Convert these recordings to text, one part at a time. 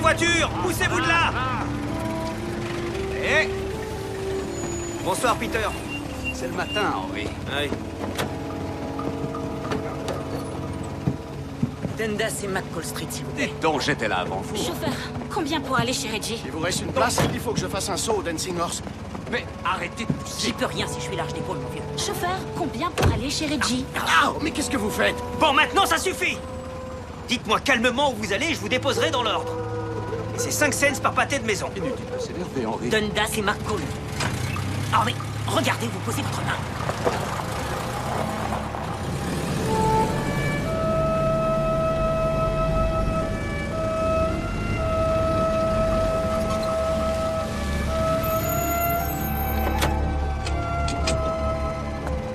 voiture! Poussez-vous de là! Eh! Bonsoir, Peter. C'est le matin, Henry. Oui. Dundas et McCall Street, s'il vous plaît. Dites donc, j'étais là avant vous. Chauffeur, combien pour aller chez Reggie? Il vous reste une place? Il faut que je fasse un saut au Dancing Horse. Mais arrêtez de pousser. J'y peux rien si je suis large d'épaule, mon vieux. Chauffeur, combien pour aller chez Reggie? Ah, mais qu'est-ce que vous faites? Bon, maintenant, ça suffit! Dites-moi calmement où vous allez et je vous déposerai dans l'ordre. Et c'est 5 cents par pâté de maison. Inutile de s'énerver, Henry. Dundas et McCall. Oh, mais regardez, vous posez votre main.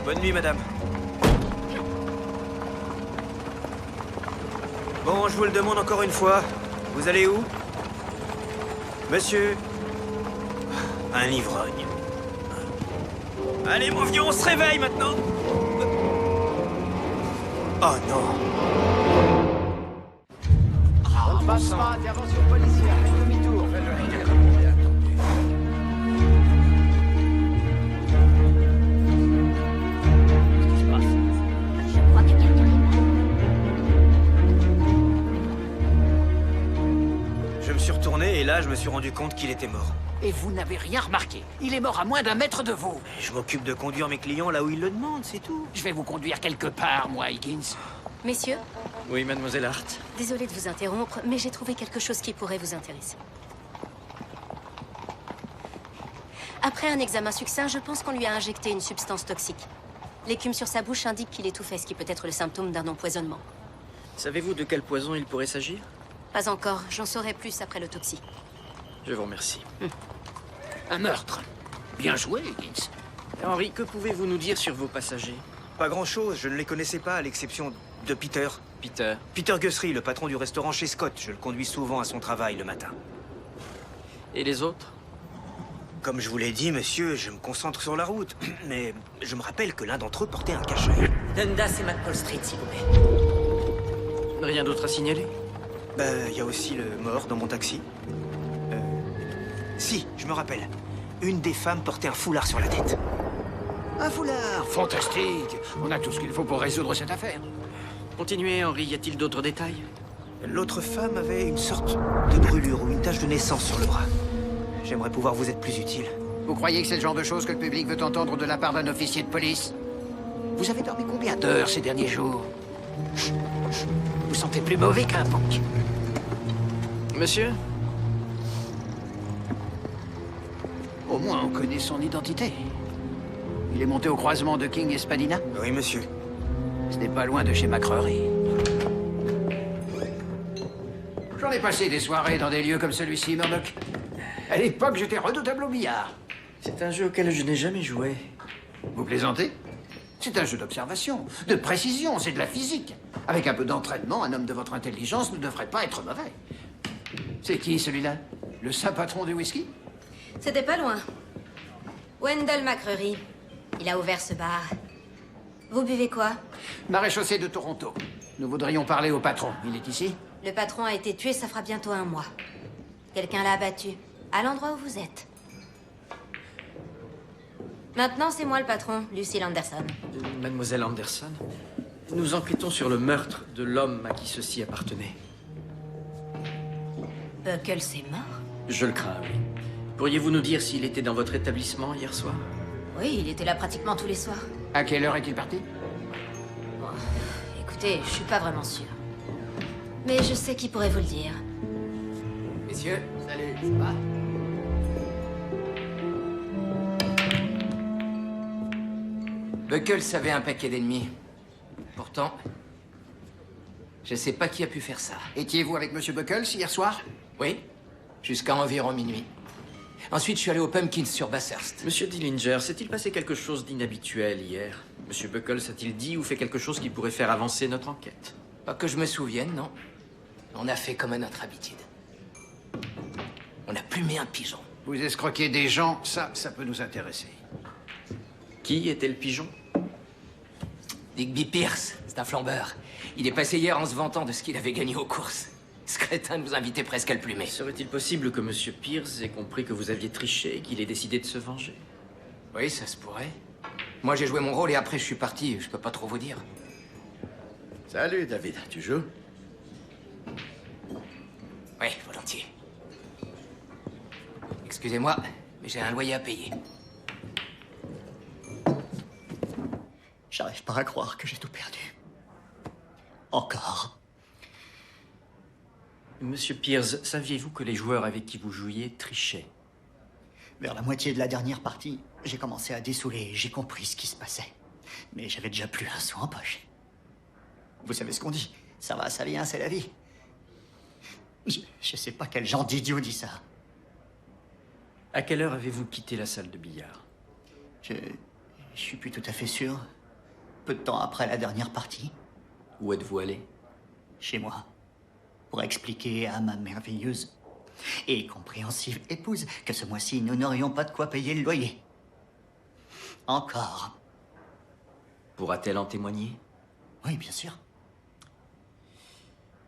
Bonne nuit, madame. Bon, je vous le demande encore une fois. Vous allez où? Monsieur? Un ivrogne. Allez, mon vieux, on se réveille maintenant! Oh non! On passe pas, intervention policière, faites demi-tour. Je crois que quelqu'un est Je me suis retourné et là, je me suis rendu compte qu'il était mort. Et vous n'avez rien remarqué. Il est mort à moins d'un mètre de vous. Je m'occupe de conduire mes clients là où ils le demandent, c'est tout. Je vais vous conduire quelque part, moi, Higgins. Messieurs, Oui, mademoiselle Hart. désolée de vous interrompre, mais j'ai trouvé quelque chose qui pourrait vous intéresser. Après un examen succinct, je pense qu'on lui a injecté une substance toxique. L'écume sur sa bouche indique qu'il étouffait, ce qui peut être le symptôme d'un empoisonnement. Savez-vous de quel poison il pourrait s'agir? Pas encore, j'en saurai plus après l'autopsie. Je vous remercie. Un meurtre. Bien joué, Higgins. Henry, que pouvez-vous nous dire sur vos passagers? Pas grand-chose, je ne les connaissais pas, à l'exception de Peter. Peter. Peter Guthrie, le patron du restaurant chez Scott. Je le conduis souvent à son travail le matin. Et les autres? Comme je vous l'ai dit, monsieur, je me concentre sur la route. Mais je me rappelle que l'un d'entre eux portait un cachet. Dundas et McCall Street, s'il vous plaît. Rien d'autre à signaler? Il y a aussi le mort dans mon taxi. Si, je me rappelle. Une des femmes portait un foulard sur la tête. Un foulard. Fantastique. On a tout ce qu'il faut pour résoudre cette affaire. Continuez, Henry. Y a-t-il d'autres détails? L'autre femme avait une sorte de brûlure ou une tache de naissance sur le bras. J'aimerais pouvoir vous être plus utile. Vous croyez que c'est le genre de choses que le public veut entendre de la part d'un officier de police? Vous avez dormi combien d'heures ces derniers jours? Vous sentez plus mauvais qu'un punk. Monsieur? Au moins, on connaît son identité. Il est monté au croisement de King et Spadina? Oui, monsieur. Ce n'est pas loin de chez McCrory. J'en ai passé des soirées dans des lieux comme celui-ci, Murdoch. À l'époque, j'étais redoutable au billard. C'est un jeu auquel je n'ai jamais joué. Vous plaisantez? C'est un jeu d'observation, de précision, c'est de la physique. Avec un peu d'entraînement, un homme de votre intelligence ne devrait pas être mauvais. C'est qui, celui-là? Le saint patron du whisky? C'était pas loin. Wendell McCrory. Il a ouvert ce bar. Vous buvez quoi? Maréchaussée de Toronto. Nous voudrions parler au patron. Il est ici? Le patron a été tué, ça fera bientôt 1 mois. Quelqu'un l'a abattu, à l'endroit où vous êtes. Maintenant, c'est moi le patron, Lucille Anderson. Mademoiselle Anderson, nous enquêtons sur le meurtre de l'homme à qui ceci appartenait. Buckles est mort? Je le crains, oui. Pourriez-vous nous dire s'il était dans votre établissement hier soir? Oui, il était là pratiquement tous les soirs. À quelle heure est-il parti? Bon, écoutez, je suis pas vraiment sûre. Mais je sais qui pourrait vous le dire. Messieurs, salut, ça va? Buckles avait un paquet d'ennemis. Pourtant, je sais pas qui a pu faire ça. Étiez-vous avec Monsieur Buckles hier soir? Oui, jusqu'à environ minuit. Ensuite, je suis allé au Pumpkins sur Bathurst. Monsieur Dillinger, s'est-il passé quelque chose d'inhabituel hier? Monsieur Buckles a-t-il dit ou fait quelque chose qui pourrait faire avancer notre enquête? Pas que je me souvienne, non. On a fait comme à notre habitude. On a plumé un pigeon. Vous escroquez des gens, ça peut nous intéresser. Qui était le pigeon? Digby Pierce, c'est un flambeur. Il est passé hier en se vantant de ce qu'il avait gagné aux courses. Ce crétin nous invitait presque à le plumer. Serait-il possible que Monsieur Pierce ait compris que vous aviez triché et qu'il ait décidé de se venger? Oui, ça se pourrait. Moi, j'ai joué mon rôle et après, je suis parti. Je peux pas trop vous dire. Salut, David. Tu joues? Oui, volontiers. Excusez-moi, mais j'ai un loyer à payer. J'arrive pas à croire que j'ai tout perdu. Encore. Monsieur Pierce, saviez-vous que les joueurs avec qui vous jouiez trichaient? Vers la moitié de la dernière partie, j'ai commencé à dessouler et j'ai compris ce qui se passait. Mais j'avais déjà plus un sou en poche. Vous savez ce qu'on dit? Ça va, ça vient, c'est la vie. Je sais pas quel genre d'idiot dit ça. À quelle heure avez-vous quitté la salle de billard? Je suis plus tout à fait sûr. Peu de temps après la dernière partie. Où êtes-vous allé? Chez moi. Pour expliquer à ma merveilleuse et compréhensive épouse que ce mois-ci, nous n'aurions pas de quoi payer le loyer. Encore. Pourra-t-elle en témoigner? Oui, bien sûr.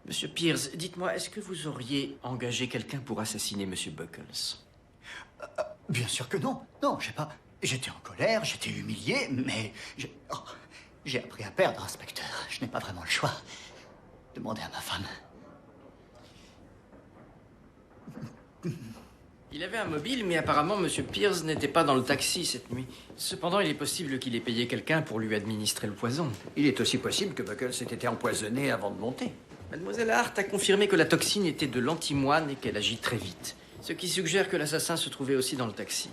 Monsieur Pierce, dites-moi, est-ce que vous auriez engagé quelqu'un pour assassiner Monsieur Buckles? Bien sûr que non. Non, j'ai pas... J'étais en colère, j'étais humilié, mais... J'ai appris à perdre, inspecteur. Je n'ai pas vraiment le choix. Demandez à ma femme. Il avait un mobile, mais apparemment Monsieur Pierce n'était pas dans le taxi cette nuit. Cependant, il est possible qu'il ait payé quelqu'un pour lui administrer le poison. Il est aussi possible que Buckles ait été empoisonné avant de monter. Mademoiselle Hart a confirmé que la toxine était de l'antimoine et qu'elle agit très vite. Ce qui suggère que l'assassin se trouvait aussi dans le taxi.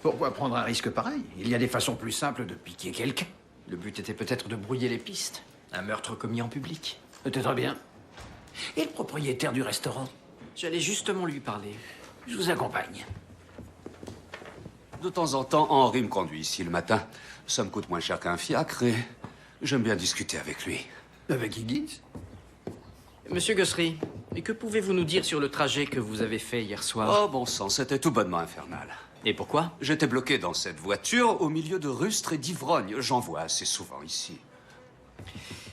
Pourquoi prendre un risque pareil? Il y a des façons plus simples de piquer quelqu'un. Le but était peut-être de brouiller les pistes. Un meurtre commis en public. Peut-être bien. Et le propriétaire du restaurant? J'allais justement lui parler. Je vous accompagne. De temps en temps, Henri me conduit ici le matin. Ça me coûte moins cher qu'un fiacre et j'aime bien discuter avec lui. Avec Higgins? Monsieur Gossery, et que pouvez-vous nous dire sur le trajet que vous avez fait hier soir? Oh, bon sang, c'était tout bonnement infernal. Et pourquoi? J'étais bloqué dans cette voiture au milieu de rustres et d'ivrognes. J'en vois assez souvent ici.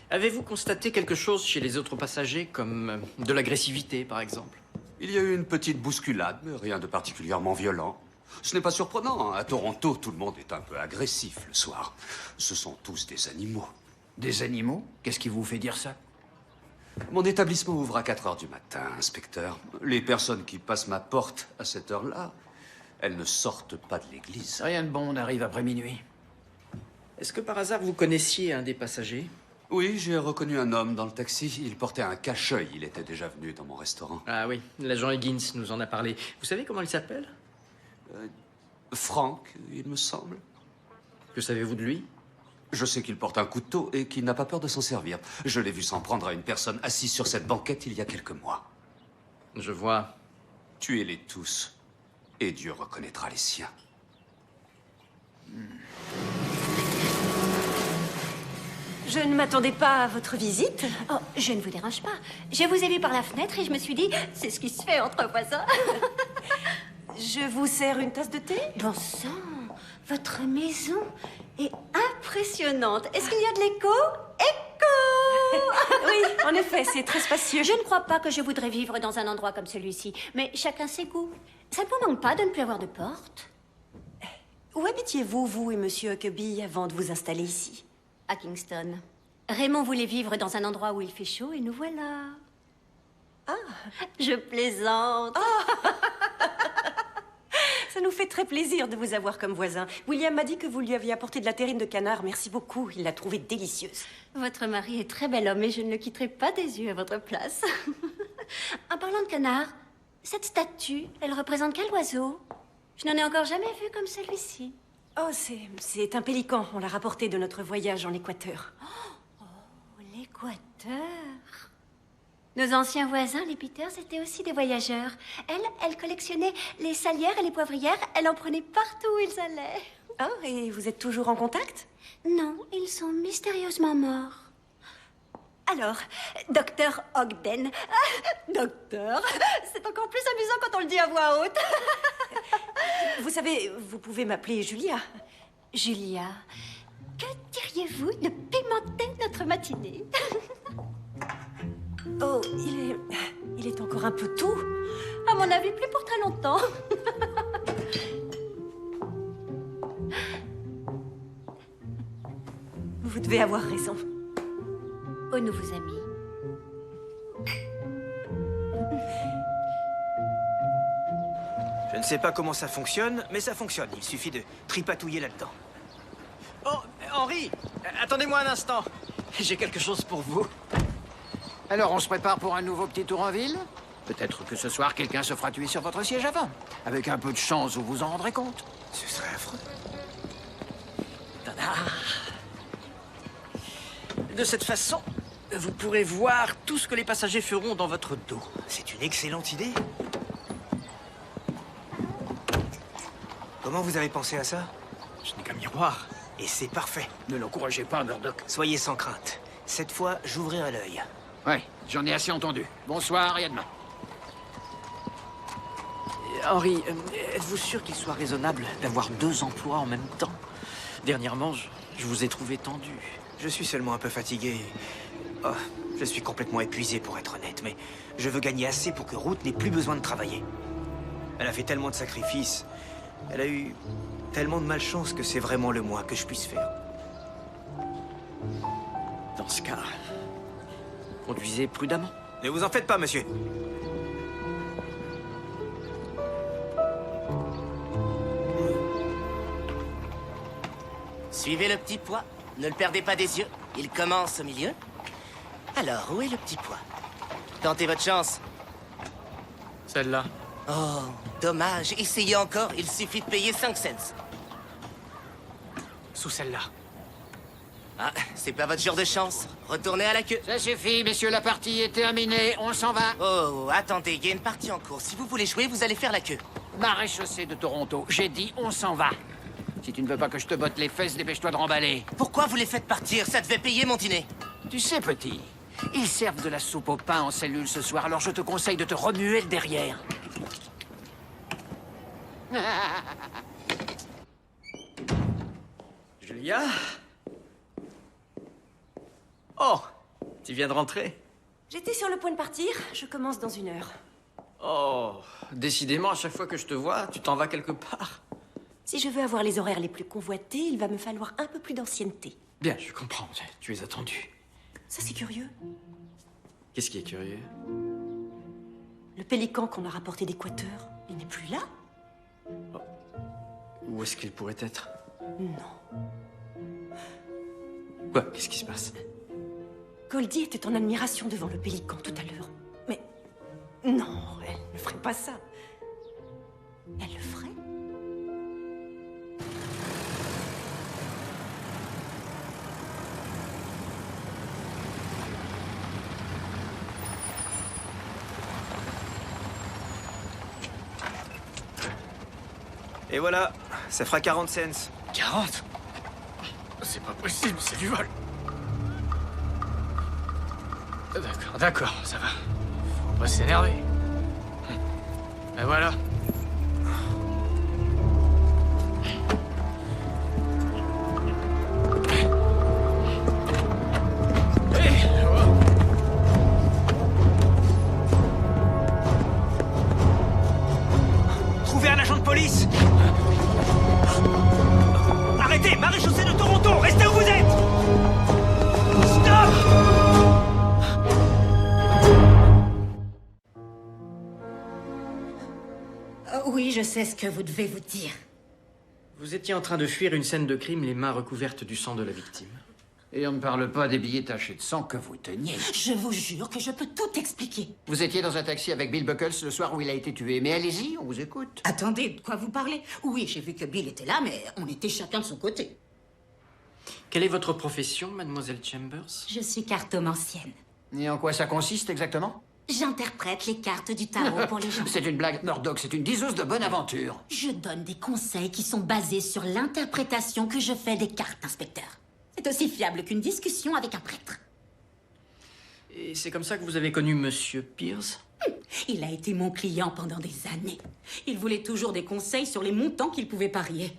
Avez-vous constaté quelque chose chez les autres passagers, comme de l'agressivité, par exemple? Il y a eu une petite bousculade, mais rien de particulièrement violent. Ce n'est pas surprenant, hein. À Toronto, tout le monde est un peu agressif le soir. Ce sont tous des animaux. Des animaux? Qu'est-ce qui vous fait dire ça? Mon établissement ouvre à 4 heures du matin, inspecteur. Les personnes qui passent ma porte à cette heure-là, elles ne sortent pas de l'église. Rien de bon, on arrive après minuit. Est-ce que par hasard vous connaissiez un des passagers? Oui, j'ai reconnu un homme dans le taxi. Il portait un cache-œil. Il était déjà venu dans mon restaurant. Ah oui, l'agent Higgins nous en a parlé. Vous savez comment il s'appelle? Frank, il me semble. Que savez-vous de lui? Je sais qu'il porte un couteau et qu'il n'a pas peur de s'en servir. Je l'ai vu s'en prendre à une personne assise sur cette banquette il y a quelques mois. Je vois. Tuez-les tous, et Dieu reconnaîtra les siens. Je ne m'attendais pas à votre visite. Oh, je ne vous dérange pas. Je vous ai vu par la fenêtre et je me suis dit, c'est ce qui se fait entre voisins. Je vous sers une tasse de thé? Bon sang, votre maison est impressionnante. Est-ce qu'il y a de l'écho? Écho! Oui, en effet, c'est très spacieux. Je ne crois pas que je voudrais vivre dans un endroit comme celui-ci, mais chacun ses goûts. Ça ne vous manque pas de ne plus avoir de porte? Où habitiez-vous, vous et Monsieur Huckabee, avant de vous installer ici? À Kingston. Raymond voulait vivre dans un endroit où il fait chaud et nous voilà. Ah, Je plaisante. ça nous fait très plaisir de vous avoir comme voisin. William m'a dit que vous lui aviez apporté de la terrine de canard. Merci beaucoup, il l'a trouvée délicieuse. Votre mari est très bel homme et je ne le quitterai pas des yeux à votre place. En parlant de canard, cette statue, elle représente quel oiseau? Je n'en ai encore jamais vu comme celui-ci. Oh, c'est un pélican. On l'a rapporté de notre voyage en Équateur. Oh, l'Équateur. Nos anciens voisins, les Peters, étaient aussi des voyageurs. Elle collectionnait les salières et les poivrières. Elle en prenait partout où ils allaient. Oh, et vous êtes toujours en contact? Non, ils sont mystérieusement morts. Alors, docteur Ogden. Docteur, c'est encore plus amusant quand on le dit à voix haute. Vous savez, vous pouvez m'appeler Julia. Julia, que diriez-vous de pimenter notre matinée? Oh, Il est encore un peu tôt. À mon avis, plus pour très longtemps. Vous devez avoir raison. Aux nouveaux amis. Je ne sais pas comment ça fonctionne, mais ça fonctionne. Il suffit de tripatouiller là-dedans. Oh, Henri, attendez-moi un instant. J'ai quelque chose pour vous. Alors, on se prépare pour un nouveau petit tour en ville? Peut-être que ce soir, quelqu'un se fera tuer sur votre siège avant. Avec un peu de chance, vous vous en rendrez compte. Ce serait affreux. Tada. De cette façon, vous pourrez voir tout ce que les passagers feront dans votre dos. C'est une excellente idée. Comment vous avez pensé à ça? Je n'ai qu'un miroir. Et c'est parfait. Ne l'encouragez pas, Murdoch. Soyez sans crainte. Cette fois, j'ouvrirai l'œil. Ouais, j'en ai assez entendu. Bonsoir et à demain. Henri, êtes-vous sûr qu'il soit raisonnable d'avoir 2 emplois en même temps? Dernièrement, je vous ai trouvé tendu. Je suis seulement un peu fatigué. Oh, je suis complètement épuisé pour être honnête, mais je veux gagner assez pour que Ruth n'ait plus besoin de travailler. Elle a fait tellement de sacrifices. Elle a eu tellement de malchance que c'est vraiment le moins que je puisse faire. Dans ce cas, conduisez prudemment. Ne vous en faites pas, monsieur. Suivez le petit pois. Ne le perdez pas des yeux. Il commence au milieu. Alors, où est le petit pois? Tentez votre chance. Celle-là. Oh, dommage. Essayez encore. Il suffit de payer 5 cents. Sous celle-là. Ah, c'est pas votre jour de chance. Retournez à la queue. Ça suffit, messieurs, la partie est terminée. On s'en va. Oh, attendez, il y a une partie en cours. Si vous voulez jouer, vous allez faire la queue. Maréchaussée de Toronto. J'ai dit, on s'en va. Si tu ne veux pas que je te botte les fesses, dépêche-toi de remballer. Pourquoi vous les faites partir? Ça devait payer mon dîner. Tu sais, petit, ils servent de la soupe au pain en cellule ce soir, alors je te conseille de te remuer le derrière. Julia? Oh, tu viens de rentrer? J'étais sur le point de partir. Je commence dans 1 heure. Oh, décidément, à chaque fois que je te vois, tu t'en vas quelque part. Si je veux avoir les horaires les plus convoités, il va me falloir un peu plus d'ancienneté. Bien, je comprends. Tu es attendu. Ça, c'est curieux. Qu'est-ce qui est curieux? Le pélican qu'on a rapporté d'Équateur, il n'est plus là? Où est-ce qu'il pourrait être? Non. Quoi? Qu'est-ce qui se passe? Goldie était en admiration devant le pélican tout à l'heure. Mais non, elle ne ferait pas ça. Elle le ferait? Et voilà, ça fera 40 cents. 40? C'est pas possible, c'est du vol. D'accord, ça va. Faut pas s'énerver. Et voilà. Trouvez un agent de police! Arrêtez! Maréchaussée de Toronto! Restez où vous êtes! Stop! Oui, je sais ce que vous devez vous dire. Vous étiez en train de fuir une scène de crime, les mains recouvertes du sang de la victime. Et on ne parle pas des billets tachés de sang que vous teniez. Je vous jure que je peux tout expliquer. Vous étiez dans un taxi avec Bill Buckles le soir où il a été tué. Mais allez-y, on vous écoute. Attendez, de quoi vous parlez? Oui, j'ai vu que Bill était là, mais on était chacun de son côté. Quelle est votre profession, mademoiselle Chambers? Je suis cartomancienne. Et en quoi ça consiste exactement? J'interprète les cartes du tarot pour les gens. C'est une blague, Murdoch, c'est une diseuse de bonne aventure. Je donne des conseils qui sont basés sur l'interprétation que je fais des cartes, inspecteur. C'est aussi fiable qu'une discussion avec un prêtre. Et c'est comme ça que vous avez connu Monsieur Pierce? Il a été mon client pendant des années. Il voulait toujours des conseils sur les montants qu'il pouvait parier.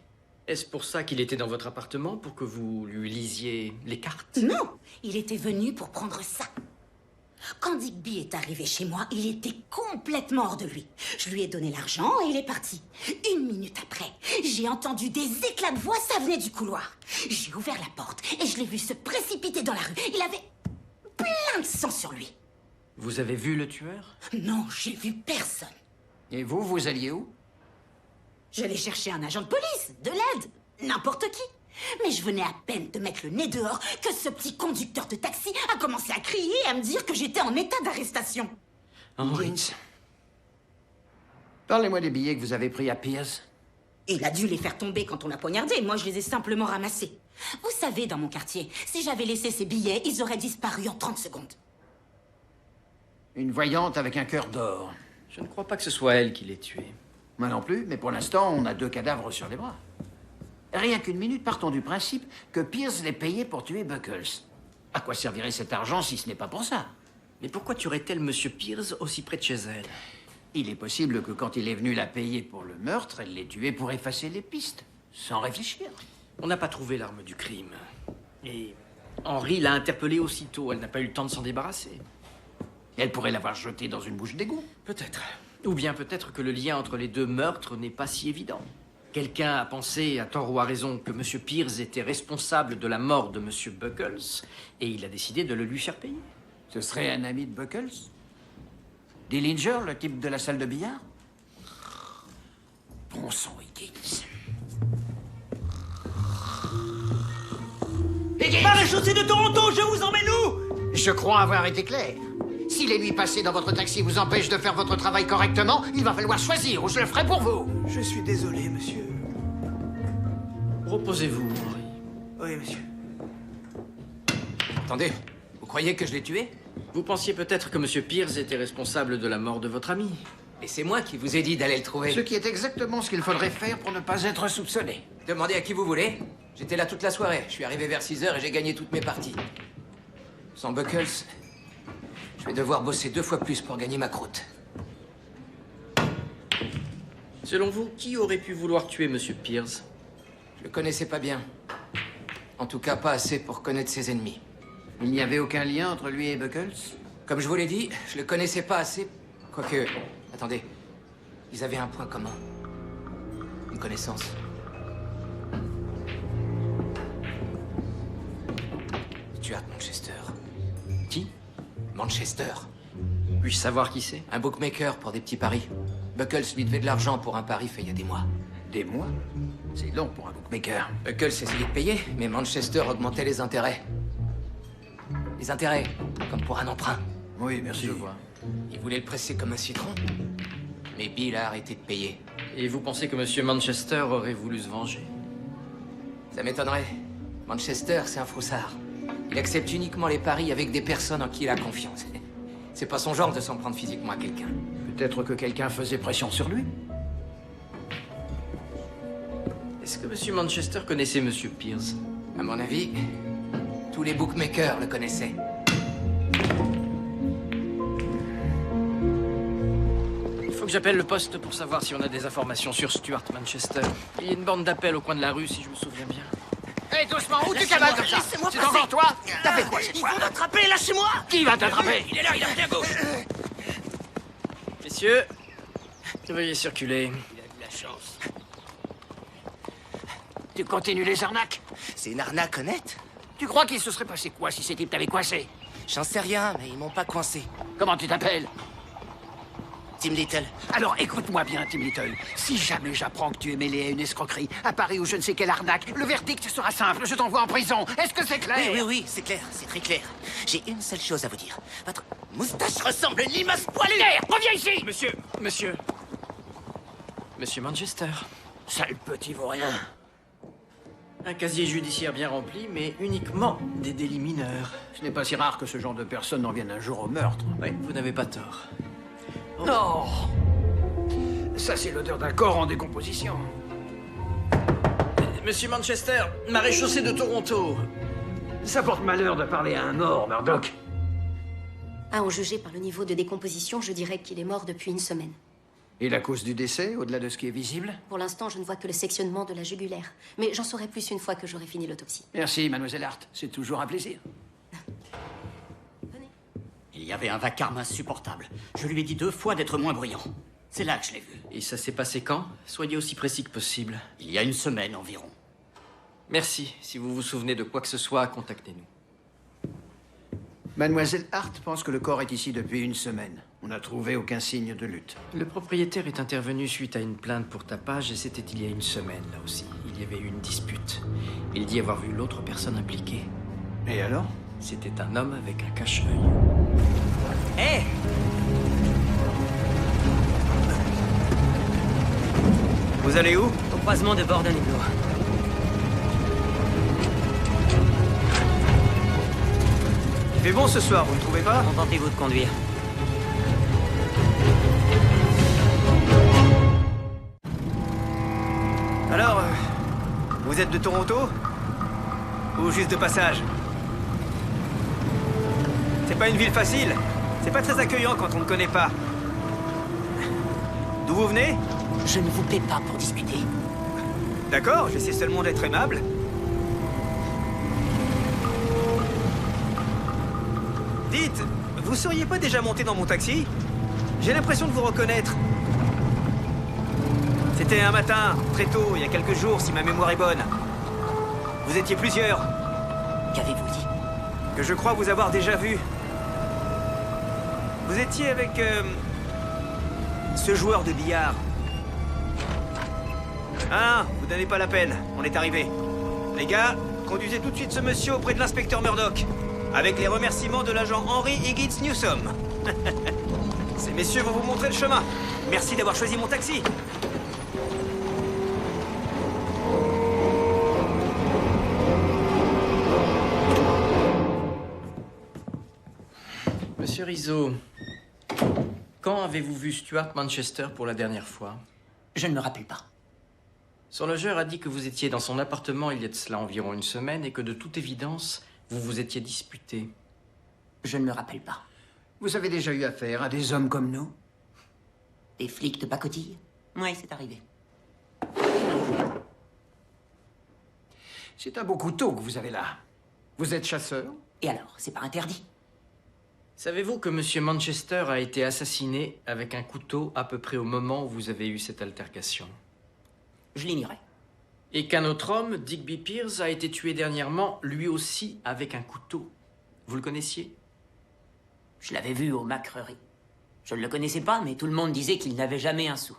Est-ce pour ça qu'il était dans votre appartement, pour que vous lui lisiez les cartes? Non, il était venu pour prendre ça. Quand Digby est arrivé chez moi, il était complètement hors de lui. Je lui ai donné l'argent et il est parti. 1 minute après, j'ai entendu des éclats de voix, ça venait du couloir. J'ai ouvert la porte et je l'ai vu se précipiter dans la rue. Il avait plein de sang sur lui. Vous avez vu le tueur? Non, j'ai vu personne. Et vous, vous alliez où? J'allais chercher un agent de police, de l'aide, n'importe qui. Mais je venais à peine de mettre le nez dehors que ce petit conducteur de taxi a commencé à crier et à me dire que j'étais en état d'arrestation. Henry. Parlez-moi des billets que vous avez pris à Pierce. Il a dû les faire tomber quand on l'a poignardé. Moi, je les ai simplement ramassés. Vous savez, dans mon quartier, si j'avais laissé ces billets, ils auraient disparu en 30 secondes. Une voyante avec un cœur d'or. Je ne crois pas que ce soit elle qui l'ait tué. Moi non plus, mais pour l'instant, on a 2 cadavres sur les bras. Rien qu'une minute, partons du principe que Pierce l'ait payé pour tuer Buckles. À quoi servirait cet argent si ce n'est pas pour ça? Mais pourquoi tuerait-elle Monsieur Pierce aussi près de chez elle? Il est possible que quand il est venu la payer pour le meurtre, elle l'ait tué pour effacer les pistes, sans réfléchir. On n'a pas trouvé l'arme du crime. Et Henry l'a interpellée aussitôt. Elle n'a pas eu le temps de s'en débarrasser. Elle pourrait l'avoir jeté dans une bouche d'égout. Peut-être. Ou bien peut-être que le lien entre les 2 meurtres n'est pas si évident. Quelqu'un a pensé, à tort ou à raison, que M. Pierce était responsable de la mort de M. Buckles, et il a décidé de le lui faire payer. Ce serait un ami de Buckles? Dillinger, le type de la salle de billard? Bon sang, Higgins. Maréchaussée de Toronto, je vous emmène où? Je crois avoir été clair. Si les nuits passées dans votre taxi vous empêchent de faire votre travail correctement, il va falloir choisir ou je le ferai pour vous. Je suis désolé, monsieur. Reposez-vous, Henry. Oui, monsieur. Attendez, vous croyez que je l'ai tué? Vous pensiez peut-être que M. Pierce était responsable de la mort de votre ami. Et c'est moi qui vous ai dit d'aller le trouver. Ce qui est exactement ce qu'il faudrait faire pour ne pas être soupçonné. Demandez à qui vous voulez. J'étais là toute la soirée. Je suis arrivé vers 6 h et j'ai gagné toutes mes parties. Sans Buckles, je vais devoir bosser 2 fois plus pour gagner ma croûte. Selon vous, qui aurait pu vouloir tuer M. Pierce? Je le connaissais pas bien. En tout cas, pas assez pour connaître ses ennemis. Il n'y avait aucun lien entre lui et Buckles? Comme je vous l'ai dit, je le connaissais pas assez. Quoique, attendez, ils avaient un point commun. Une connaissance. Stuart Manchester. Qui? Manchester. Puis-je savoir qui c'est? Un bookmaker pour des petits paris. Buckles lui devait de l'argent pour un pari fait il y a des mois. Des mois? C'est long pour un bookmaker. Buckles essayait de payer, mais Manchester augmentait les intérêts. Les intérêts, comme pour un emprunt. Oui, merci. Je vois. Il voulait le presser comme un citron. Mais Bill a arrêté de payer. Et vous pensez que M. Manchester aurait voulu se venger? Ça m'étonnerait. Manchester, c'est un froussard. Il accepte uniquement les paris avec des personnes en qui il a confiance. C'est pas son genre de s'en prendre physiquement à quelqu'un. Peut-être que quelqu'un faisait pression sur lui. Est-ce que M. Manchester connaissait M. Pierce? À mon avis, tous les bookmakers le connaissaient. Il faut que j'appelle le poste pour savoir si on a des informations sur Stuart Manchester. Il y a une borne d'appel au coin de la rue, si je me souviens bien. Hé, doucement, où tu cavales comme ça? C'est encore toi? T'as fait quoi cette fois? Ils vont m'attraper, lâchez-moi! Qui va t'attraper? Il est là, il est à gauche! Messieurs, veuillez circuler. Il a de la chance. Tu continues les arnaques? C'est une arnaque honnête? Tu crois qu'il se serait passé quoi si ces types t'avaient coincé? J'en sais rien, mais ils m'ont pas coincé. Comment tu t'appelles? Tim Little. Alors écoute-moi bien, Tim Little. Si jamais j'apprends que tu es mêlé à une escroquerie, à Paris ou je ne sais quelle arnaque, le verdict sera simple, je t'envoie en prison. Est-ce que c'est clair? Oui, c'est clair, c'est très clair. J'ai une seule chose à vous dire. Votre moustache ressemble à une limace poilue. Reviens ici! Monsieur Manchester. Sale petit vaurien. Un casier judiciaire bien rempli, mais uniquement des délits mineurs. Ce n'est pas si rare que ce genre de personne en vienne un jour au meurtre. Oui, vous n'avez pas tort. Non! Ça, c'est l'odeur d'un corps en décomposition. Monsieur Manchester, maréchaussée de Toronto. Ça porte malheur de parler à un mort, Murdoch. À en juger par le niveau de décomposition, je dirais qu'il est mort depuis 1 semaine. Et la cause du décès, au-delà de ce qui est visible? Pour l'instant, je ne vois que le sectionnement de la jugulaire. Mais j'en saurai plus une fois que j'aurai fini l'autopsie. Merci, mademoiselle Hart. C'est toujours un plaisir. Venez. y avait un vacarme insupportable. Je lui ai dit 2 fois d'être moins bruyant. C'est là que je l'ai vu. Et ça s'est passé quand? Soyez aussi précis que possible. Il y a 1 semaine environ. Merci. Si vous vous souvenez de quoi que ce soit, contactez-nous. Mademoiselle Hart pense que le corps est ici depuis 1 semaine. On n'a trouvé aucun signe de lutte. Le propriétaire est intervenu suite à une plainte pour tapage et c'était il y a 1 semaine, là aussi. Il y avait eu une dispute. Il dit avoir vu l'autre personne impliquée. Et alors? C'était un homme avec un cache-œil. Hé! Vous allez où? Au croisement de Borden et Blow. Il fait bon ce soir, vous ne trouvez pas? Contentez-vous de conduire. Alors, vous êtes de Toronto? Ou juste de passage? C'est pas une ville facile. C'est pas très accueillant quand on ne connaît pas. D'où vous venez? Je ne vous paie pas pour discuter. D'accord, j'essaie seulement d'être aimable. Dites, vous seriez pas déjà monté dans mon taxi? J'ai l'impression de vous reconnaître. C'était un matin, très tôt, il y a quelques jours, si ma mémoire est bonne. Vous étiez plusieurs. Qu'avez-vous dit? Que je crois vous avoir déjà vu. Vous étiez avec... ce joueur de billard. Ah, vous donnez pas la peine, on est arrivé. Les gars, conduisez tout de suite ce monsieur auprès de l'inspecteur Murdoch. Avec les remerciements de l'agent Henry Higgins Newsom. Ces messieurs vont vous montrer le chemin. Merci d'avoir choisi mon taxi. Monsieur Rizzo, quand avez-vous vu Stuart Manchester pour la dernière fois? Je ne me rappelle pas. Son logeur a dit que vous étiez dans son appartement il y a de cela environ 1 semaine et que de toute évidence, vous vous étiez disputé. Je ne me rappelle pas. Vous avez déjà eu affaire à des hommes comme nous? Des flics de pacotille? Oui, c'est arrivé. C'est un beau couteau que vous avez là. Vous êtes chasseur? Et alors, c'est pas interdit? Savez-vous que Monsieur Manchester a été assassiné avec un couteau à peu près au moment où vous avez eu cette altercation? Je l'ignorais. Et qu'un autre homme, Digby Pierce, a été tué dernièrement, lui aussi, avec un couteau. Vous le connaissiez? Je l'avais vu aux Macreries. Je ne le connaissais pas, mais tout le monde disait qu'il n'avait jamais un sou.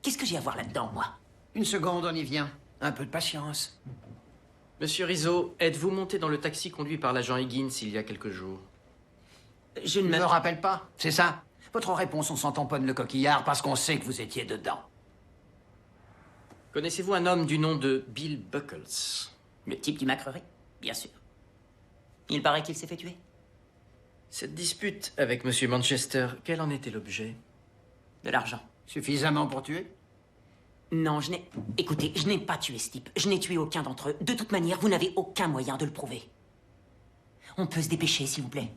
Qu'est-ce que j'ai à voir là-dedans, moi? 1 seconde, on y vient. Un peu de patience. Monsieur Rizzo, êtes-vous monté dans le taxi conduit par l'agent Higgins il y a quelques jours? Je ne me rappelle pas, c'est ça? Votre réponse, on s'en tamponne le coquillard parce qu'on sait que vous étiez dedans. Connaissez-vous un homme du nom de Bill Buckles? Le type du Macrerie? Bien sûr. Il paraît qu'il s'est fait tuer. Cette dispute avec Monsieur Manchester, quel en était l'objet? De l'argent. Suffisamment pour tuer? Non, je n'ai... Écoutez, je n'ai pas tué ce type. Je n'ai tué aucun d'entre eux. De toute manière, vous n'avez aucun moyen de le prouver. On peut se dépêcher, s'il vous plaît.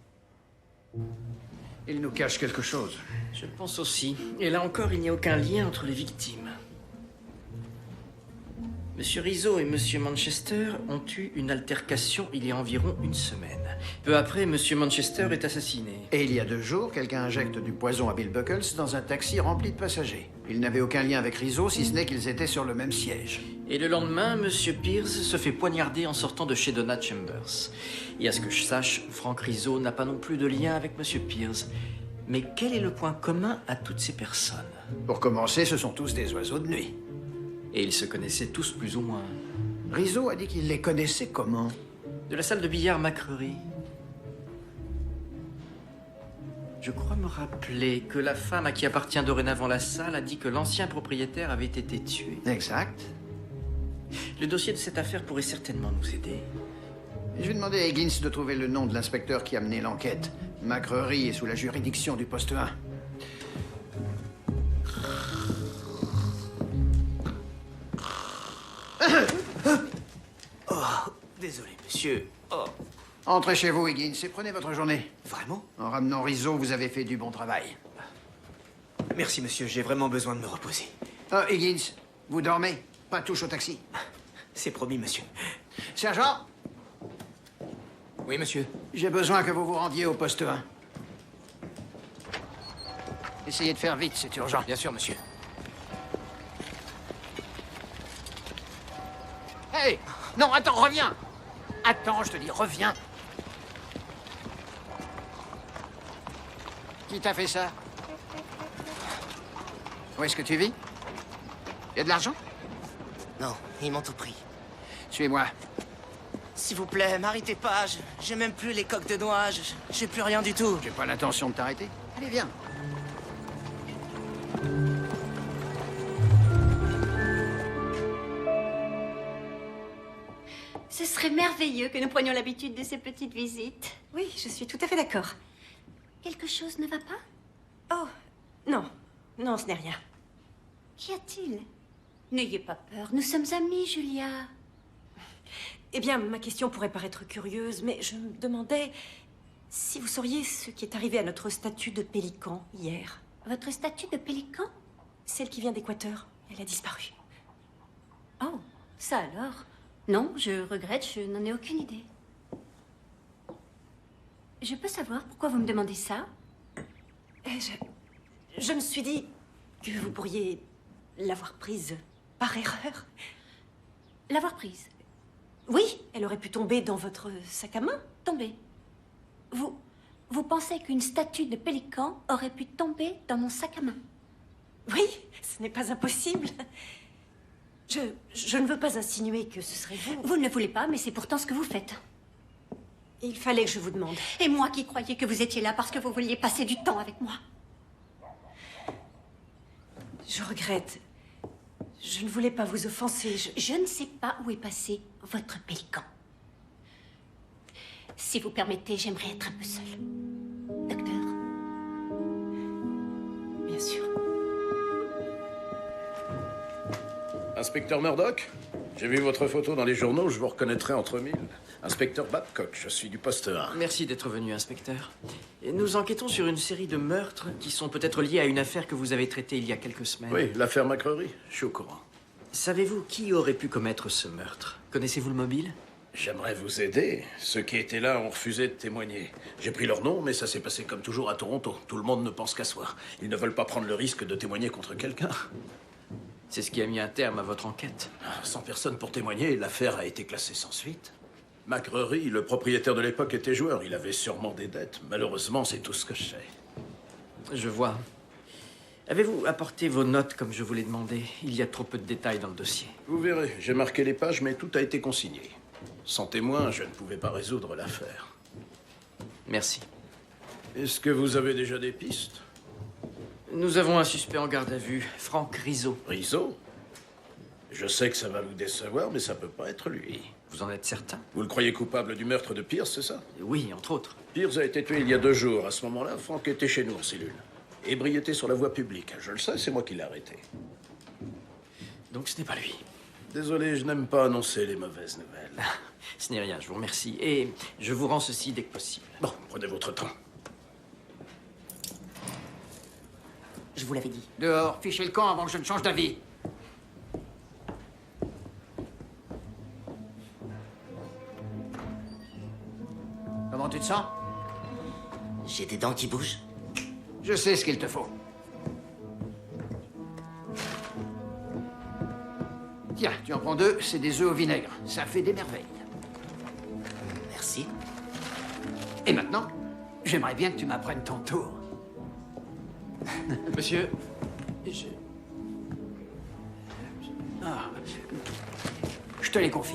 Il nous cache quelque chose. Je pense aussi. Et là encore, il n'y a aucun lien entre les victimes. Monsieur Rizzo et Monsieur Manchester ont eu une altercation il y a environ 1 semaine. Peu après, Monsieur Manchester est assassiné. Et il y a 2 jours, quelqu'un injecte du poison à Bill Buckles dans un taxi rempli de passagers. Ils n'avaient aucun lien avec Rizzo, si ce n'est qu'ils étaient sur le même siège. Et le lendemain, Monsieur Pierce se fait poignarder en sortant de chez Donna Chambers. Et à ce que je sache, Frank Rizzo n'a pas non plus de lien avec Monsieur Pierce. Mais quel est le point commun à toutes ces personnes? Pour commencer, ce sont tous des oiseaux de nuit. Et ils se connaissaient tous plus ou moins. Rizzo a dit qu'il les connaissait comment? De la salle de billard Macrerie. Je crois me rappeler que la femme à qui appartient dorénavant la salle a dit que l'ancien propriétaire avait été tué. Exact. Le dossier de cette affaire pourrait certainement nous aider. Je vais demander à Higgins de trouver le nom de l'inspecteur qui a mené l'enquête. Macrerie est sous la juridiction du poste 1. Oh, désolé, monsieur. Oh. Entrez chez vous, Higgins, et prenez votre journée. Vraiment? En ramenant Rizzo, vous avez fait du bon travail. Merci, monsieur, j'ai vraiment besoin de me reposer. Oh, Higgins, vous dormez? Pas touche au taxi. C'est promis, monsieur. Sergent? Oui, monsieur. J'ai besoin que vous vous rendiez au poste 1. Essayez de faire vite, c'est urgent. Bien sûr, monsieur. Hey! Non, attends, reviens! Attends, je te dis, reviens! Qui t'a fait ça? Où est-ce que tu vis? Y a de l'argent? Non, ils m'ont tout pris. Suis-moi. S'il vous plaît, m'arrêtez pas. J'ai même plus les coques de noix. J'ai plus rien du tout. J'ai pas l'intention de t'arrêter. Allez, viens. Ce serait merveilleux que nous prenions l'habitude de ces petites visites. Oui, je suis tout à fait d'accord. Quelque chose ne va pas? Oh, non. Non, ce n'est rien. Qu'y a-t-il? N'ayez pas peur, nous sommes amis, Julia. Eh bien, ma question pourrait paraître curieuse, mais je me demandais si vous sauriez ce qui est arrivé à notre statue de pélican hier. Votre statue de pélican? Celle qui vient d'Équateur. Elle a disparu. Oh, ça alors? Non, je regrette, je n'en ai aucune idée. Je peux savoir pourquoi vous me demandez ça? Je me suis dit que vous pourriez l'avoir prise par erreur. L'avoir prise? Oui, elle aurait pu tomber dans votre sac à main. Tomber? Vous pensez qu'une statue de pélican aurait pu tomber dans mon sac à main? Oui, ce n'est pas impossible. Je ne veux pas insinuer que ce serait vous. Vous ne le voulez pas, mais c'est pourtant ce que vous faites. Il fallait que je vous demande. Et moi qui croyais que vous étiez là parce que vous vouliez passer du temps avec moi. Je regrette. Je ne voulais pas vous offenser. Je ne sais pas où est passé votre pélican. Si vous permettez, j'aimerais être un peu seule. Docteur? Bien sûr. Inspecteur Murdoch, j'ai vu votre photo dans les journaux, je vous reconnaîtrai entre mille. Inspecteur Babcock, je suis du poste 1. Merci d'être venu, inspecteur. Et nous enquêtons sur une série de meurtres qui sont peut-être liés à une affaire que vous avez traitée il y a quelques semaines. Oui, l'affaire McCrory, je suis au courant. Savez-vous qui aurait pu commettre ce meurtre? Connaissez-vous le mobile? J'aimerais vous aider. Ceux qui étaient là ont refusé de témoigner. J'ai pris leur nom, mais ça s'est passé comme toujours à Toronto. Tout le monde ne pense qu'à soi. Ils ne veulent pas prendre le risque de témoigner contre quelqu'un. C'est ce qui a mis un terme à votre enquête. Sans personne pour témoigner, l'affaire a été classée sans suite. McCrory, le propriétaire de l'époque, était joueur. Il avait sûrement des dettes. Malheureusement, c'est tout ce que je sais. Je vois. Avez-vous apporté vos notes comme je vous l'ai demandé? Il y a trop peu de détails dans le dossier. Vous verrez, j'ai marqué les pages, mais tout a été consigné. Sans témoin, je ne pouvais pas résoudre l'affaire. Merci. Est-ce que vous avez déjà des pistes? Nous avons un suspect en garde à vue, Frank Rizzo. Rizzo? Je sais que ça va vous décevoir, mais ça peut pas être lui. Vous en êtes certain? Vous le croyez coupable du meurtre de Pierce, c'est ça? Oui, entre autres. Pierce a été tué il y a 2 jours. À ce moment-là, Frank était chez nous en cellule. Ébriété sur la voie publique. Je le sais, c'est moi qui l'ai arrêté. Donc ce n'est pas lui. Désolé, je n'aime pas annoncer les mauvaises nouvelles. Ce n'est rien, je vous remercie. Et je vous rends ceci dès que possible. Bon, prenez votre temps. Je vous l'avais dit. Dehors, fichez le camp avant que je ne change d'avis. Comment tu te sens? J'ai des dents qui bougent. Je sais ce qu'il te faut. Tiens, tu en prends 2, c'est des œufs au vinaigre. Ça fait des merveilles. Merci. Et maintenant, j'aimerais bien que tu m'apprennes ton tour. Monsieur, Je te les confie.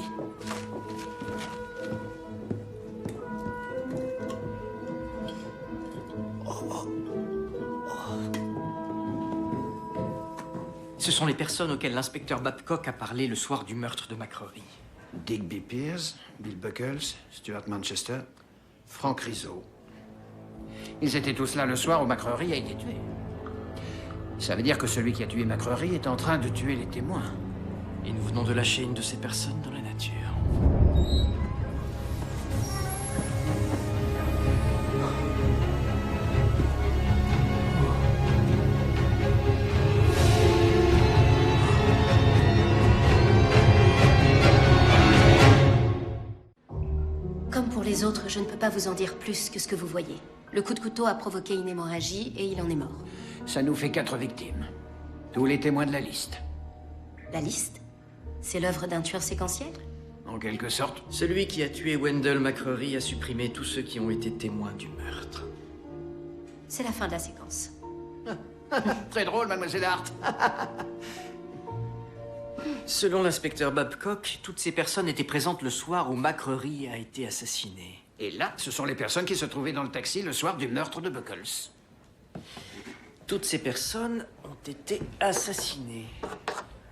Ce sont les personnes auxquelles l'inspecteur Babcock a parlé le soir du meurtre de McCrory. Digby Pierce, Bill Buckles, Stuart Manchester, Frank Rizzo. Ils étaient tous là le soir où McCrory a été tué. Ça veut dire que celui qui a tué McCrory est en train de tuer les témoins. Et nous venons de lâcher une de ces personnes dans la nature. Comme pour Pour les autres, je ne peux pas vous en dire plus que ce que vous voyez. Le coup de couteau a provoqué une hémorragie et il en est mort. Ça nous fait 4 victimes. Tous les témoins de la liste. La liste? C'est l'œuvre d'un tueur séquentiel? En quelque sorte. Celui qui a tué Wendell McCrory a supprimé tous ceux qui ont été témoins du meurtre. C'est la fin de la séquence. Très drôle, mademoiselle Hart. Selon l'inspecteur Babcock, toutes ces personnes étaient présentes le soir où McCrory a été assassiné. Et là, ce sont les personnes qui se trouvaient dans le taxi le soir du meurtre de Buckles. Toutes ces personnes ont été assassinées.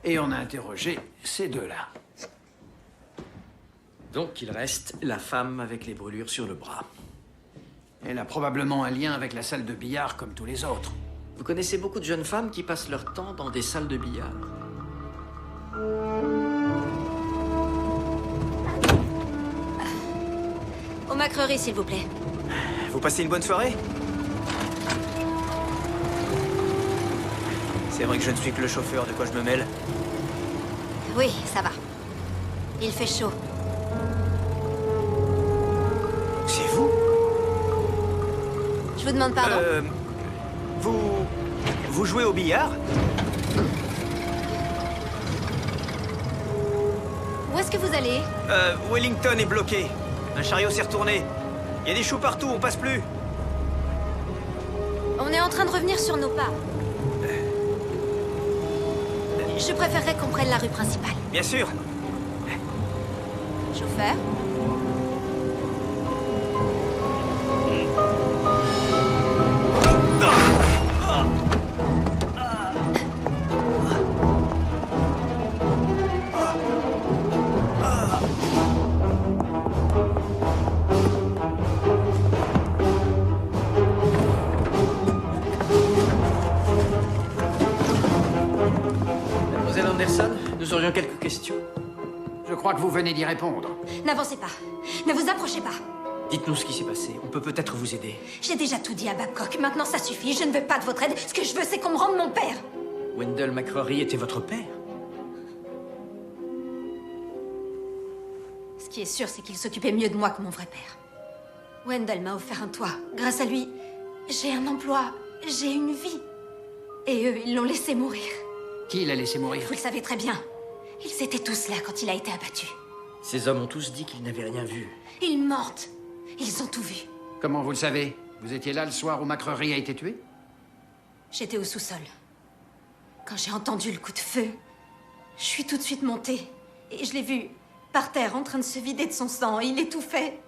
Et on a interrogé ces deux-là. Donc il reste la femme avec les brûlures sur le bras. Elle a probablement un lien avec la salle de billard comme tous les autres. Vous connaissez beaucoup de jeunes femmes qui passent leur temps dans des salles de billard? Au McCrory, s'il vous plaît. Vous passez une bonne soirée? C'est vrai que je ne suis que le chauffeur, de quoi je me mêle? Oui, ça va. Il fait chaud. C'est vous? Je vous demande pardon. Vous jouez au billard? Où est-ce que vous allez? Wellington est bloqué. Un chariot s'est retourné. Il y a des choux partout, on passe plus. On est en train de revenir sur nos pas. Je préférerais qu'on prenne la rue principale. Bien sûr. Chauffeur? Mademoiselle Anderson, nous aurions quelques questions. Je crois que vous venez d'y répondre. N'avancez pas. Ne vous approchez pas. Dites-nous ce qui s'est passé. On peut peut-être vous aider. J'ai déjà tout dit à Babcock. Maintenant, ça suffit. Je ne veux pas de votre aide. Ce que je veux, c'est qu'on me rende mon père. Wendell McCrory était votre père? Ce qui est sûr, c'est qu'il s'occupait mieux de moi que mon vrai père. Wendell m'a offert un toit. Grâce à lui, j'ai un emploi, j'ai une vie. Et eux, ils l'ont laissé mourir. Qui l'a laissé mourir? Vous le savez très bien. Ils étaient tous là quand il a été abattu. Ces hommes ont tous dit qu'ils n'avaient rien vu. Ils mentent. Ils ont tout vu. Comment vous le savez? Vous étiez là le soir où McCrory a été tué? J'étais au sous-sol. Quand j'ai entendu le coup de feu, je suis tout de suite montée. Et je l'ai vu par terre en train de se vider de son sang. Il étouffait.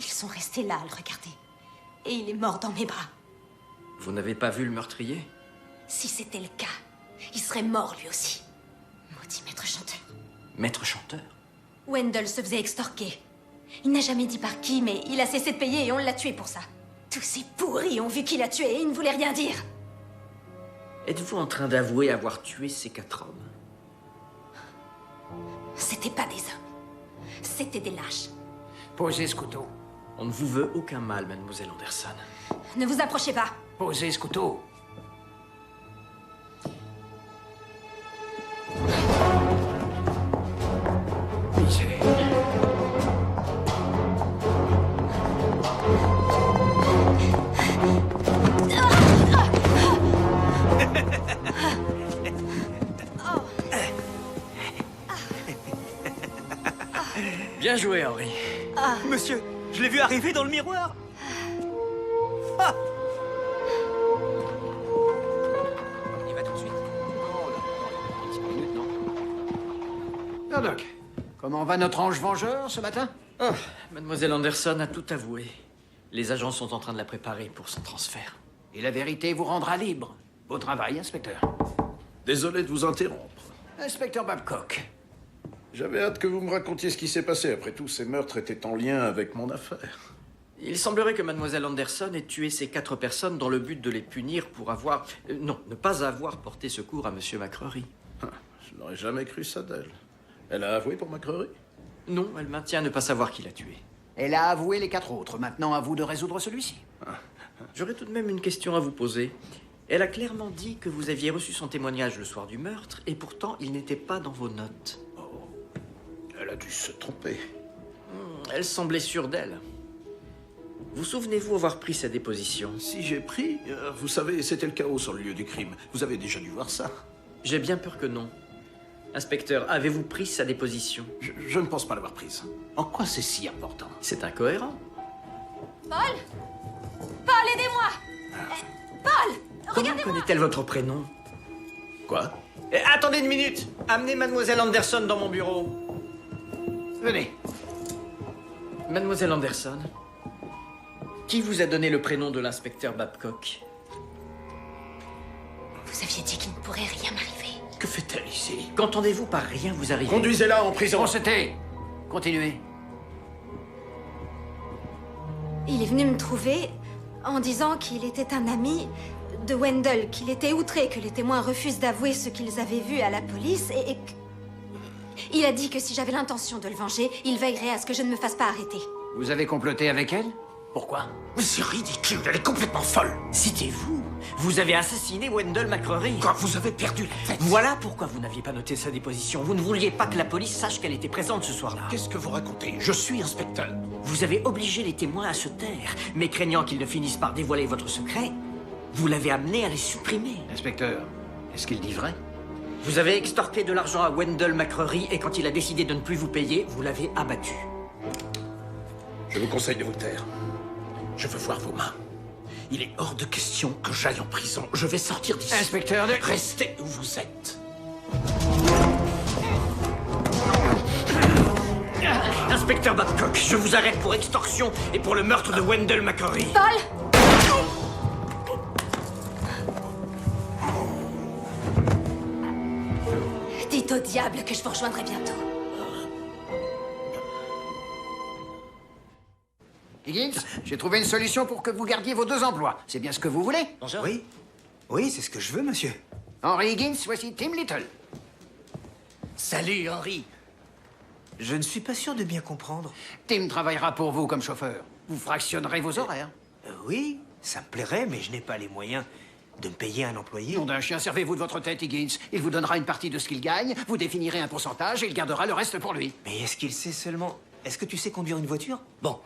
Ils sont restés là à le regarder. Et il est mort dans mes bras. Vous n'avez pas vu le meurtrier? Si c'était le cas, il serait mort lui aussi. Maudit maître chanteur. Maître chanteur? Wendell se faisait extorquer. Il n'a jamais dit par qui, mais il a cessé de payer et on l'a tué pour ça. Tous ces pourris ont vu qui l'a tué et ils ne voulaient rien dire. Êtes-vous en train d'avouer avoir tué ces 4 hommes? C'était pas des hommes. C'était des lâches. Posez ce couteau. On ne vous veut aucun mal, mademoiselle Anderson. Ne vous approchez pas. Posez ce couteau. Bien joué, Henry. Monsieur, je l'ai vu arriver dans le miroir. Ah! On y va tout de suite. Alors, Doc, comment va notre ange vengeur ce matin? Oh, mademoiselle Anderson a tout avoué. Les agents sont en train de la préparer pour son transfert. Et la vérité vous rendra libre. Beau travail, inspecteur. Désolé de vous interrompre. Inspecteur Babcock. J'avais hâte que vous me racontiez ce qui s'est passé. Après tout, ces meurtres étaient en lien avec mon affaire. Il semblerait que mademoiselle Anderson ait tué ces 4 personnes dans le but de les punir pour avoir... non, ne pas avoir porté secours à monsieur McCrory. Je n'aurais jamais cru ça d'elle. Elle a avoué pour McCrory? Non, elle maintient ne pas savoir qui l'a tué. Elle a avoué les 4 autres. Maintenant, à vous de résoudre celui-ci. J'aurais tout de même une question à vous poser. Elle a clairement dit que vous aviez reçu son témoignage le soir du meurtre, et pourtant, il n'était pas dans vos notes. Elle a dû se tromper. Elle semblait sûre d'elle. Vous souvenez-vous avoir pris sa déposition? Si j'ai pris, vous savez, c'était le chaos sur le lieu du crime. Vous avez déjà dû voir ça. J'ai bien peur que non. Inspecteur, avez-vous pris sa déposition? Je ne pense pas l'avoir prise. En quoi c'est si important? C'est incohérent. Paul? Paul, aidez-moi! Paul! Comment Regardez-moi! connaît-elle votre prénom? Quoi? Attendez une minute. Amenez Mademoiselle Anderson dans mon bureau. Venez. Mademoiselle Anderson, qui vous a donné le prénom de l'inspecteur Babcock? Vous aviez dit qu'il ne pourrait rien m'arriver. Que fait-elle ici? Qu'entendez-vous par rien vous arriver? Conduisez-la en prison. Bon, c'était. Continuez. Il est venu me trouver en disant qu'il était un ami de Wendell, qu'il était outré que les témoins refusent d'avouer ce qu'ils avaient vu à la police et il a dit que si j'avais l'intention de le venger, il veillerait à ce que je ne me fasse pas arrêter. Vous avez comploté avec elle? Pourquoi? Mais c'est ridicule, elle est complètement folle. C'était vous. Vous avez assassiné Wendell McCrory. Quand vous avez perdu la tête. Voilà pourquoi vous n'aviez pas noté sa déposition. Vous ne vouliez pas que la police sache qu'elle était présente ce soir-là. Qu'est-ce que vous racontez? Je suis inspecteur. Vous avez obligé les témoins à se taire, mais craignant qu'ils ne finissent par dévoiler votre secret, vous l'avez amené à les supprimer. Inspecteur, est-ce qu'il dit vrai? Vous avez extorqué de l'argent à Wendell McCrory et quand il a décidé de ne plus vous payer, vous l'avez abattu. Je vous conseille de vous taire. Je veux voir vos mains. Il est hors de question que j'aille en prison. Je vais sortir d'ici. Inspecteur, restez où vous êtes. Inspecteur Babcock, je vous arrête pour extorsion et pour le meurtre de Wendell McCrory. Paul! Dites au diable que je vous rejoindrai bientôt. Higgins, j'ai trouvé une solution pour que vous gardiez vos 2 emplois. C'est bien ce que vous voulez? Bonjour. Oui. Oui, c'est ce que je veux, monsieur. Henry Higgins, voici Tim Little. Salut, Henry. Je ne suis pas sûr de bien comprendre. Tim travaillera pour vous comme chauffeur. Vous fractionnerez vos horaires. Oui, ça me plairait, mais je n'ai pas les moyens de me payer un employé. Nom d'un chien, servez-vous de votre tête, Higgins. Il vous donnera une partie de ce qu'il gagne, vous définirez un pourcentage et il gardera le reste pour lui. Mais est-ce qu'il sait seulement... Est-ce que tu sais conduire une voiture? Bon,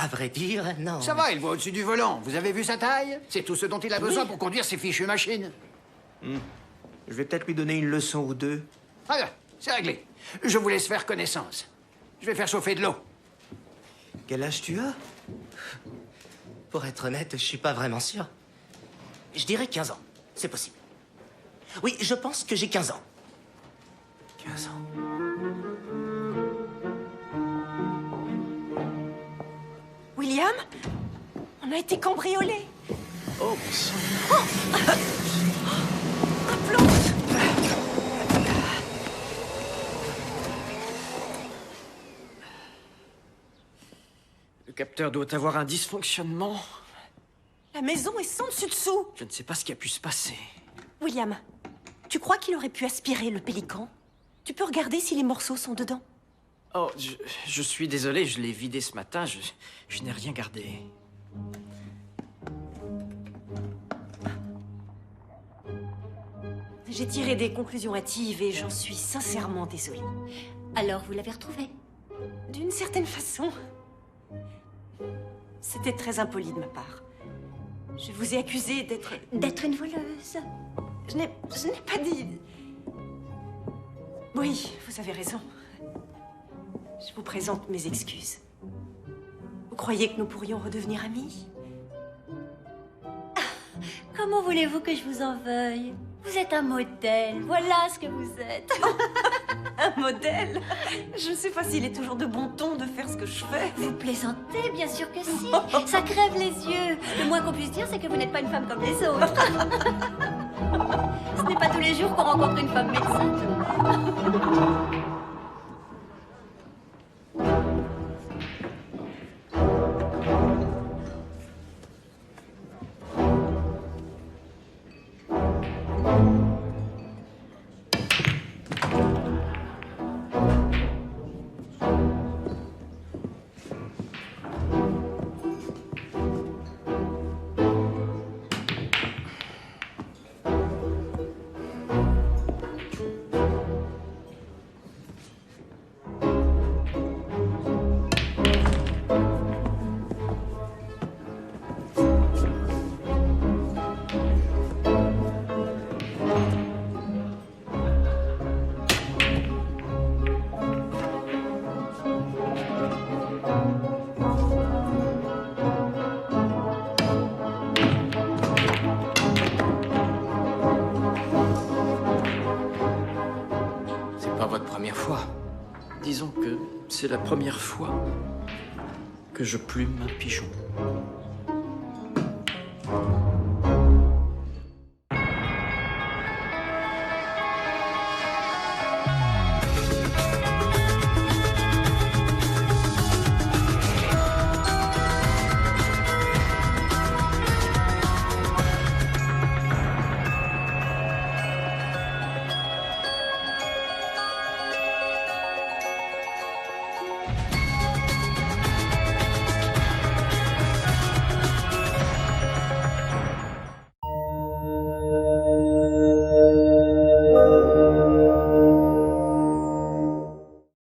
à vrai dire, non. Ça va, il voit au-dessus du volant. Vous avez vu sa taille? C'est tout ce dont il a besoin pour conduire ces fichues machines. Je vais peut-être lui donner une leçon ou deux. Ah bien, c'est réglé. Je vous laisse faire connaissance. Je vais faire chauffer de l'eau. Quel âge tu as? Pour être honnête, je suis pas vraiment sûr. Je dirais 15 ans. C'est possible. Oui, je pense que j'ai 15 ans. 15 ans. William? On a été cambriolés. Oh, bon sang. Un plomb! Le capteur doit avoir un dysfonctionnement. La maison est sans dessus-dessous. Je ne sais pas ce qui a pu se passer. William, tu crois qu'il aurait pu aspirer le pélican? Tu peux regarder si les morceaux sont dedans. Oh, je suis désolé, je l'ai vidé ce matin, je n'ai rien gardé. J'ai tiré des conclusions hâtives et j'en suis sincèrement désolée. Alors, vous l'avez retrouvé? D'une certaine façon. C'était très impoli de ma part. Je vous ai accusé d'être... D'être une voleuse. Je n'ai pas dit... Oui, vous avez raison. Je vous présente mes excuses. Vous croyez que nous pourrions redevenir amis? Comment voulez-vous que je vous en veuille? Vous êtes un modèle, voilà ce que vous êtes. Un modèle? Je ne sais pas s'il est toujours de bon ton de faire ce que je fais. Vous plaisantez, bien sûr que si. Ça crève les yeux. Le moins qu'on puisse dire, c'est que vous n'êtes pas une femme comme les autres. Ce n'est pas tous les jours qu'on rencontre une femme médecin. Disons que c'est la première fois que je plume un pigeon.